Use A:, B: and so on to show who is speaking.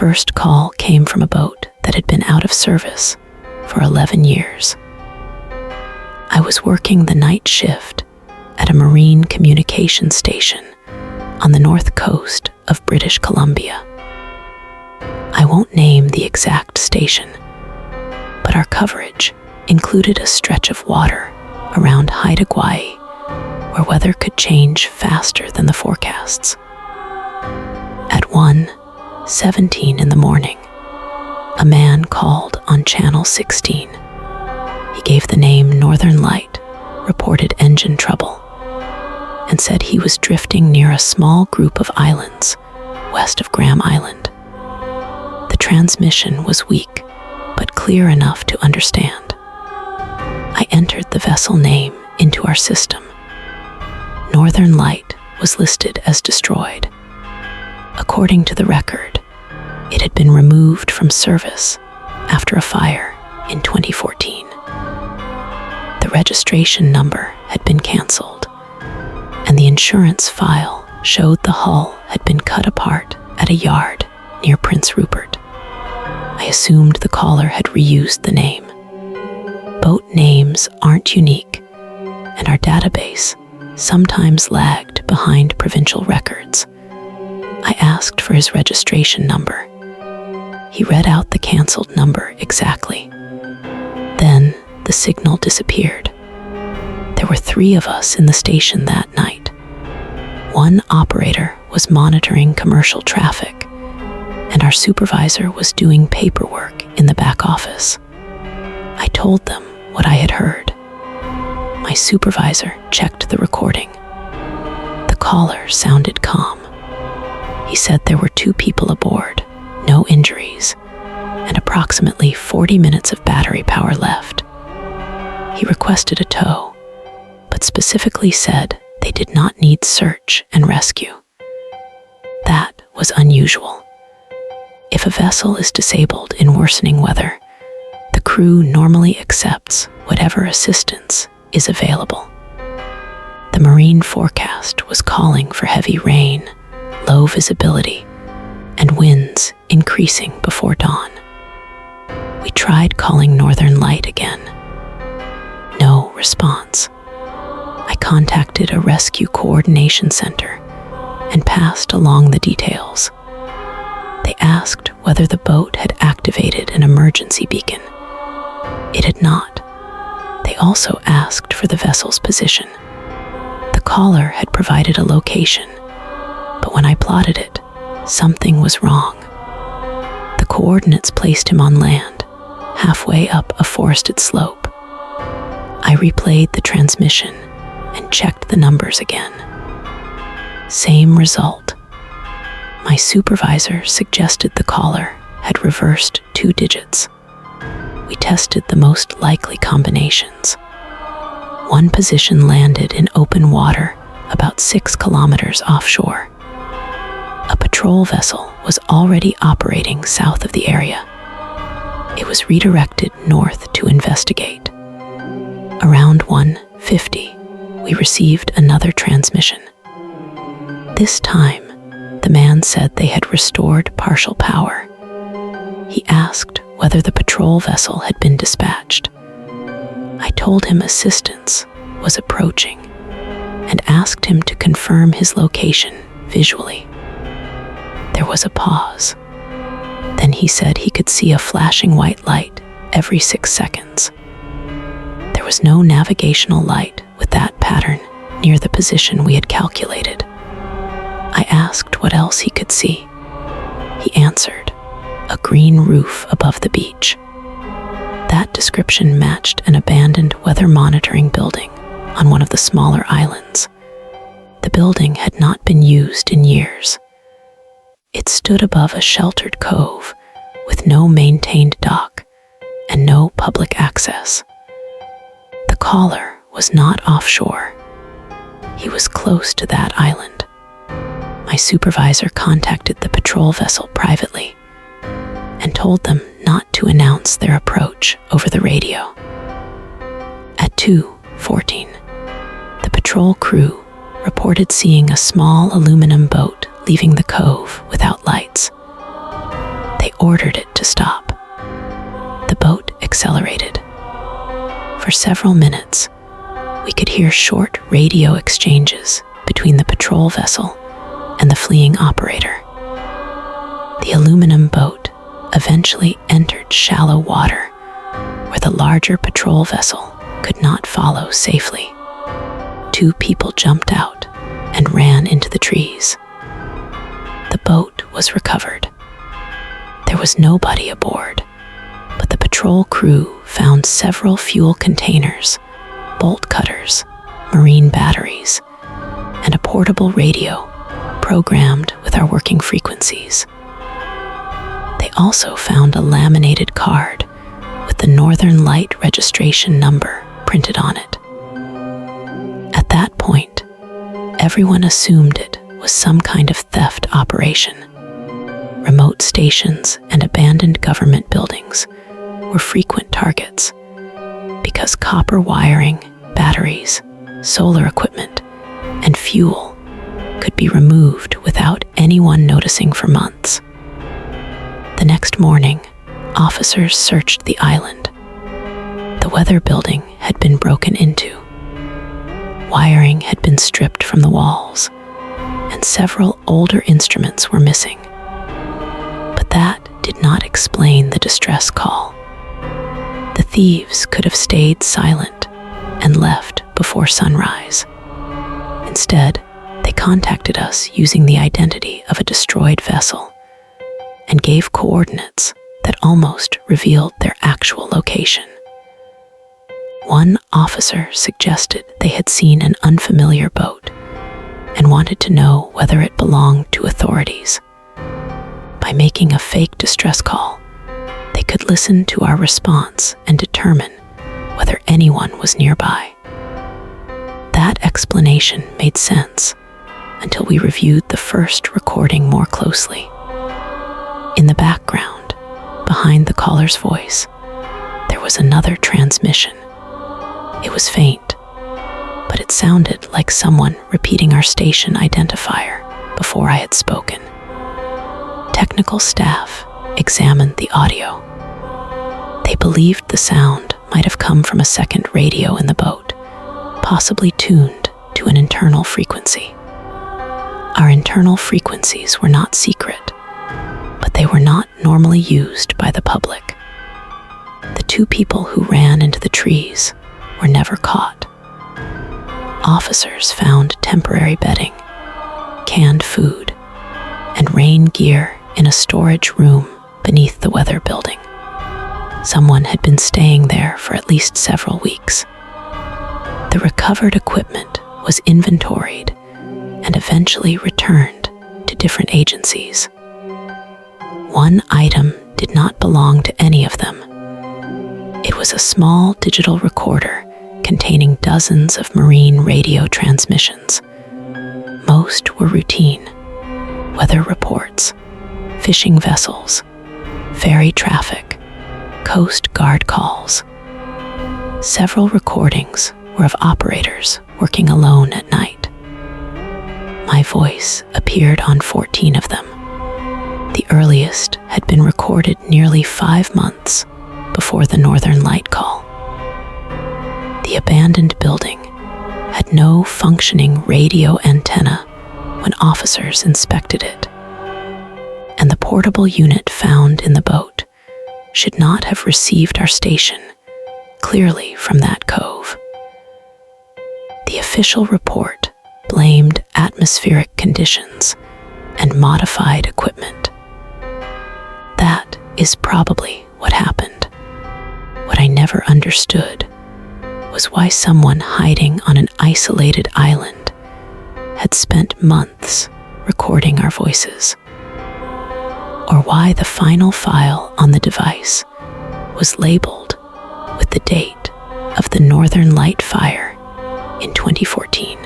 A: first call came from a boat that had been out of service for 11 years. I was working the night shift at a marine communication station on the north coast of British Columbia. I won't name the exact station, but our coverage included a stretch of water around Haida, Gwaii, where weather could change faster than the forecasts. At 1:17 in the morning, a man called on Channel 16. He gave the name Northern Light, reported engine trouble, and said he was drifting near a small group of islands west of Graham Island. The transmission was weak, but clear enough to understand. I entered the vessel name into our system. Northern Light was listed as destroyed. According to the record, it had been removed from service after a fire in 2014. The registration number had been canceled, and the insurance file showed the hull had been cut apart at a yard near Prince Rupert. I assumed the caller had reused the name. Boat names aren't unique, and our database sometimes lagged behind provincial records. I asked for his registration number. He read out the canceled number exactly. Then the signal disappeared. There were 3 of us in the station that night. One operator was monitoring commercial traffic, and our supervisor was doing paperwork in the back office. I told them what I had heard. My supervisor checked the recording. The caller sounded calm. He said there were 2 people aboard, no injuries, and approximately 40 minutes of battery power left. He requested a tow, but specifically said they did not need search and rescue. That was unusual. If a vessel is disabled in worsening weather, the crew normally accepts whatever assistance is available. The marine forecast was calling for heavy rain, low visibility, and winds increasing before dawn. We tried calling Northern Light again. No response. I contacted a rescue coordination center and passed along the details. They asked whether the boat had activated an emergency beacon. It had not. They also asked for the vessel's position. The caller had provided a location, but when I plotted it, something was wrong. The coordinates placed him on land, halfway up a forested slope. I replayed the transmission and checked the numbers again. Same result. My supervisor suggested the caller had reversed 2 digits. We tested the most likely combinations. One position landed in open water about 6 kilometers offshore. A patrol vessel was already operating south of the area. It was redirected north to investigate. Around 1:50, we received another transmission. This time, the man said they had restored partial power. He asked whether the patrol vessel had been dispatched. I told him assistance was approaching and asked him to confirm his location visually. There was a pause. Then he said he could see a flashing white light every 6 seconds. There was no navigational light with that pattern near the position we had calculated. I asked what else he could see. He answered, a green roof above the beach. That description matched an abandoned weather monitoring building on one of the smaller islands. The building had not been used in years. It stood above a sheltered cove with no maintained dock and no public access. The caller was not offshore. He was close to that island. My supervisor contacted the patrol vessel privately and told them not to announce their approach over the radio. At 2:14, the patrol crew reported seeing a small aluminum boat leaving the cove without lights. ordered it to stop. The boat accelerated. For several minutes, we could hear short radio exchanges between the patrol vessel and the fleeing operator. The aluminum boat eventually entered shallow water where the larger patrol vessel could not follow safely. 2 people jumped out and ran into the trees. The boat was recovered. There was nobody aboard, but the patrol crew found several fuel containers, bolt cutters, marine batteries, and a portable radio programmed with our working frequencies. They also found a laminated card with the Northern Light registration number printed on it. At that point, everyone assumed it was some kind of theft operation. Remote stations and abandoned government buildings were frequent targets because copper wiring, batteries, solar equipment, and fuel could be removed without anyone noticing for months. The next morning, officers searched the island. The weather building had been broken into. Wiring had been stripped from the walls, and several older instruments were missing. But that did not explain the distress call. The thieves could have stayed silent and left before sunrise. Instead, they contacted us using the identity of a destroyed vessel and gave coordinates that almost revealed their actual location. One officer suggested they had seen an unfamiliar boat and wanted to know whether it belonged to authorities. By making a fake distress call, they could listen to our response and determine whether anyone was nearby. That explanation made sense until we reviewed the first recording more closely. In the background, behind the caller's voice, there was another transmission. It was faint, but it sounded like someone repeating our station identifier before I had spoken. Technical staff examined the audio. They believed the sound might have come from a second radio in the boat, possibly tuned to an internal frequency. Our internal frequencies were not secret, but they were not normally used by the public. The 2 people who ran into the trees were never caught. Officers found temporary bedding, canned food, and rain gear in a storage room beneath the weather building. Someone had been staying there for at least several weeks. The recovered equipment was inventoried and eventually returned to different agencies. One item did not belong to any of them. It was a small digital recorder containing dozens of marine radio transmissions. Most were routine: weather reports, fishing vessels, ferry traffic, Coast Guard calls. Several recordings were of operators working alone at night. My voice appeared on 14 of them. The earliest had been recorded nearly 5 months before the Northern Light call. The abandoned building had no functioning radio antenna when officers inspected it, and the portable unit found in the boat should not have received our station clearly from that cove. The official report blamed atmospheric conditions and modified equipment. That is probably what happened. What I never understood was why someone hiding on an isolated island had spent months recording our voices, or why the final file on the device was labeled with the date of the Northern Light fire in 2014.